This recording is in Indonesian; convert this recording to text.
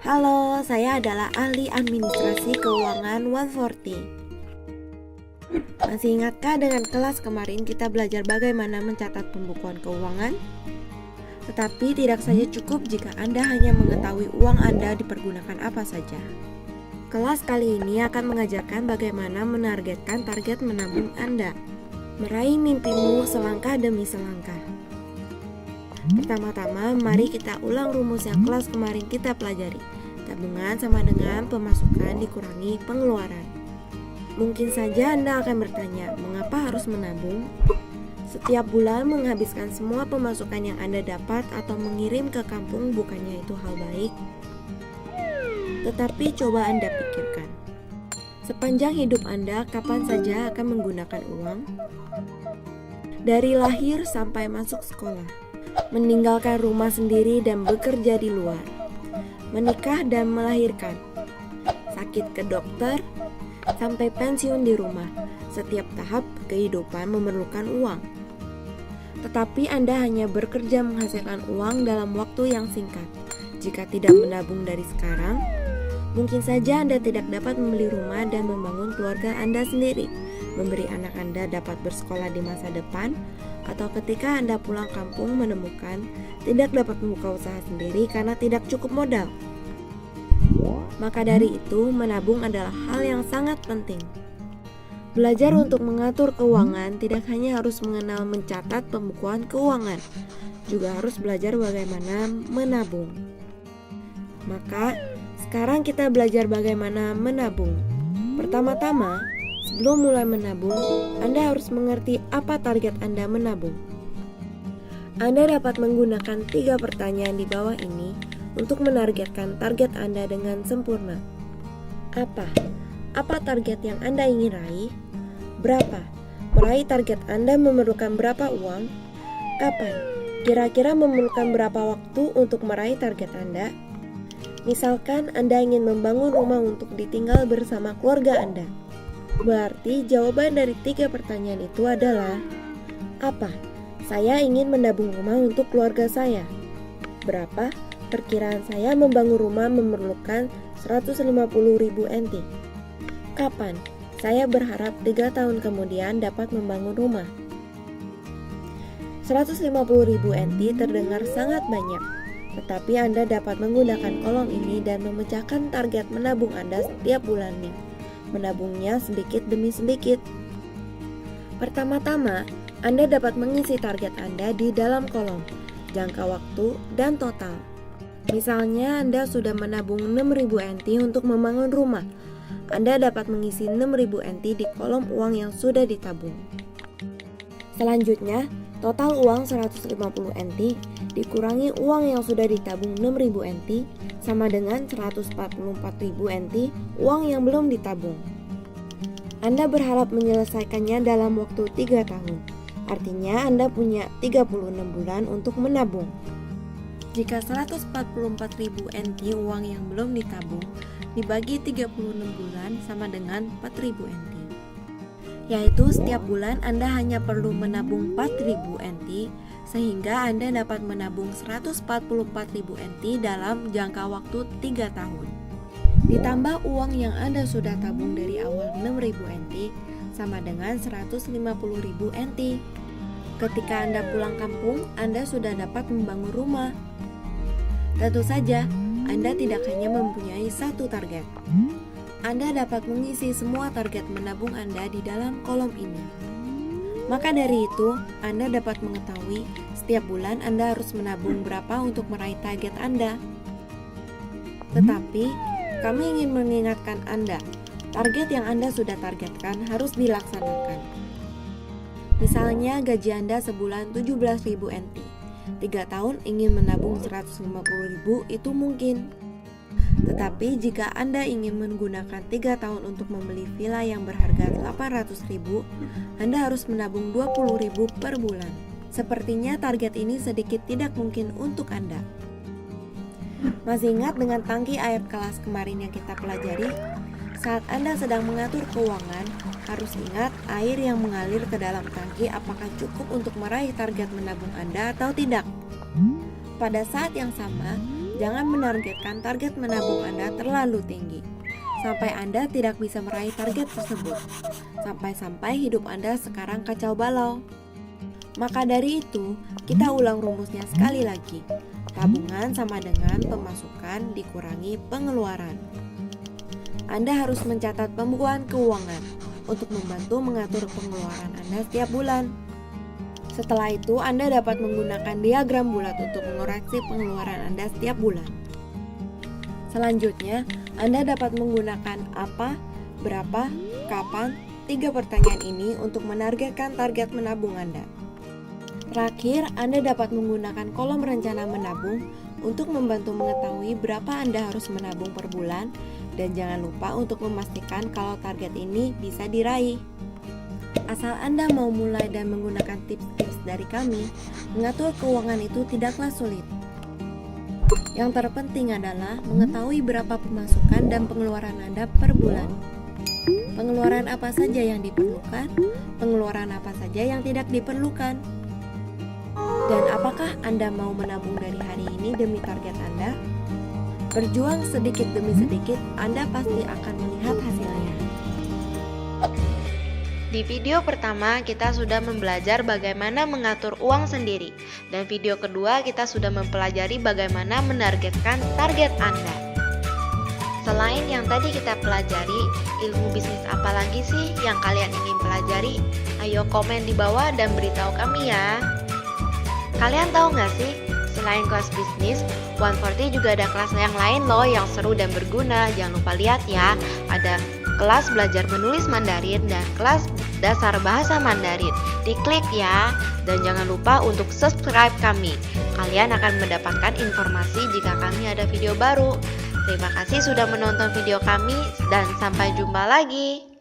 Halo, saya adalah ahli administrasi keuangan 140. Masih ingatkah dengan kelas kemarin kita belajar bagaimana mencatat pembukuan keuangan? Tetapi tidak saja cukup jika Anda hanya mengetahui uang Anda dipergunakan apa saja. Kelas kali ini akan mengajarkan bagaimana menargetkan target menabung Anda, meraih mimpimu selangkah demi selangkah. Pertama-tama, mari kita ulang rumus yang kelas kemarin kita pelajari. Tabungan sama dengan pemasukan dikurangi pengeluaran. Mungkin saja Anda akan bertanya, mengapa harus menabung? Setiap bulan menghabiskan semua pemasukan yang Anda dapat atau mengirim ke kampung, bukannya itu hal baik? Tetapi coba Anda pikirkan, sepanjang hidup Anda, kapan saja akan menggunakan uang? Dari lahir sampai masuk sekolah, meninggalkan rumah sendiri dan bekerja di luar, menikah dan melahirkan, sakit ke dokter, sampai pensiun di rumah. Setiap tahap kehidupan memerlukan uang. Tetapi Anda hanya bekerja menghasilkan uang dalam waktu yang singkat. Jika tidak menabung dari sekarang, mungkin saja Anda tidak dapat membeli rumah dan membangun keluarga Anda sendiri, memberi anak Anda dapat bersekolah di masa depan, atau ketika Anda pulang kampung menemukan tidak dapat membuka usaha sendiri karena tidak cukup modal. Maka dari itu, menabung adalah hal yang sangat penting. Belajar untuk mengatur keuangan tidak hanya harus mengenal mencatat pembukuan keuangan, juga harus belajar bagaimana menabung. Maka, sekarang kita belajar bagaimana menabung. Pertama-tama, sebelum mulai menabung, Anda harus mengerti apa target Anda menabung. Anda dapat menggunakan 3 pertanyaan di bawah ini untuk menargetkan target Anda dengan sempurna. Apa? Apa target yang Anda ingin raih? Berapa? Meraih target Anda memerlukan berapa uang? Kapan? Kira-kira memerlukan berapa waktu untuk meraih target Anda? Misalkan Anda ingin membangun rumah untuk ditinggal bersama keluarga Anda. Berarti jawaban dari 3 pertanyaan itu adalah apa? Saya ingin menabung rumah untuk keluarga saya. Berapa? Perkiraan saya membangun rumah memerlukan 150.000 NT. Kapan? Saya berharap 3 tahun kemudian dapat membangun rumah. 150.000 NT terdengar sangat banyak, tetapi Anda dapat menggunakan kolom ini dan memecahkan target menabung Anda setiap bulannya. Menabungnya sedikit demi sedikit. Pertama-tama, Anda dapat mengisi target Anda di dalam kolom jangka waktu dan total. Misalnya Anda sudah menabung 6.000 NT untuk membangun rumah. Anda dapat mengisi 6.000 NT di kolom uang yang sudah ditabung. Selanjutnya, total uang 150 NT dikurangi uang yang sudah ditabung 6.000 NT sama dengan 144.000 NT uang yang belum ditabung. Anda berharap menyelesaikannya dalam waktu 3 tahun. Artinya Anda punya 36 bulan untuk menabung. Jika 144.000 NT uang yang belum ditabung dibagi 36 bulan sama dengan 4.000 NT. Yaitu setiap bulan Anda hanya perlu menabung 4.000 NT sehingga Anda dapat menabung 144.000 NT dalam jangka waktu 3 tahun. Ditambah uang yang Anda sudah tabung dari awal 6.000 NT sama dengan 150.000 NT. Ketika Anda pulang kampung, Anda sudah dapat membangun rumah. Tentu saja, Anda tidak hanya mempunyai satu target. Anda dapat mengisi semua target menabung Anda di dalam kolom ini. Maka dari itu, Anda dapat mengetahui setiap bulan Anda harus menabung berapa untuk meraih target Anda. Tetapi, kami ingin mengingatkan Anda, target yang Anda sudah targetkan harus dilaksanakan. Misalnya gaji Anda sebulan 17.000 NT. 3 tahun ingin menabung 150.000 itu mungkin. Tetapi jika Anda ingin menggunakan 3 tahun untuk membeli villa yang berharga 800.000, Anda harus menabung 20.000 per bulan. Sepertinya target ini sedikit tidak mungkin untuk Anda. Masih ingat dengan tangki air kelas kemarin yang kita pelajari? Saat Anda sedang mengatur keuangan, harus ingat air yang mengalir ke dalam tangki apakah cukup untuk meraih target menabung Anda atau tidak. Pada saat yang sama, Jangan menargetkan target menabung Anda terlalu tinggi, sampai Anda tidak bisa meraih target tersebut. Sampai-sampai hidup Anda sekarang kacau balau. Maka dari itu, kita ulang rumusnya sekali lagi. Tabungan sama dengan pemasukan dikurangi pengeluaran. Anda harus mencatat pembukuan keuangan untuk membantu mengatur pengeluaran Anda setiap bulan. Setelah itu, Anda dapat menggunakan diagram bulat untuk mengoreksi pengeluaran Anda setiap bulan. Selanjutnya, Anda dapat menggunakan apa, berapa, kapan, 3 pertanyaan ini untuk menargetkan target menabung Anda. Terakhir, Anda dapat menggunakan kolom rencana menabung untuk membantu mengetahui berapa Anda harus menabung per bulan, dan jangan lupa untuk memastikan kalau target ini bisa diraih. Asal Anda mau mulai dan menggunakan tips-tips dari kami, mengatur keuangan itu tidaklah sulit. Yang terpenting adalah mengetahui berapa pemasukan dan pengeluaran Anda per bulan. Pengeluaran apa saja yang diperlukan, pengeluaran apa saja yang tidak diperlukan. Dan apakah Anda mau menabung dari hari ini demi target Anda? Berjuang sedikit demi sedikit, Anda pasti akan melihat hasilnya. Di video pertama kita sudah mempelajari bagaimana mengatur uang sendiri, dan video kedua kita sudah mempelajari bagaimana menargetkan target Anda. Selain yang tadi kita pelajari, ilmu bisnis apa lagi sih yang kalian ingin pelajari? Ayo komen di bawah dan beritahu kami ya. Kalian tahu nggak sih, selain kelas bisnis, 140 juga ada kelas yang lain loh yang seru dan berguna. Jangan lupa lihat ya, ada kelas belajar menulis Mandarin dan kelas dasar bahasa Mandarin. Diklik ya, dan jangan lupa untuk subscribe kami. Kalian akan mendapatkan informasi jika kami ada video baru. Terima kasih sudah menonton video kami dan sampai jumpa lagi.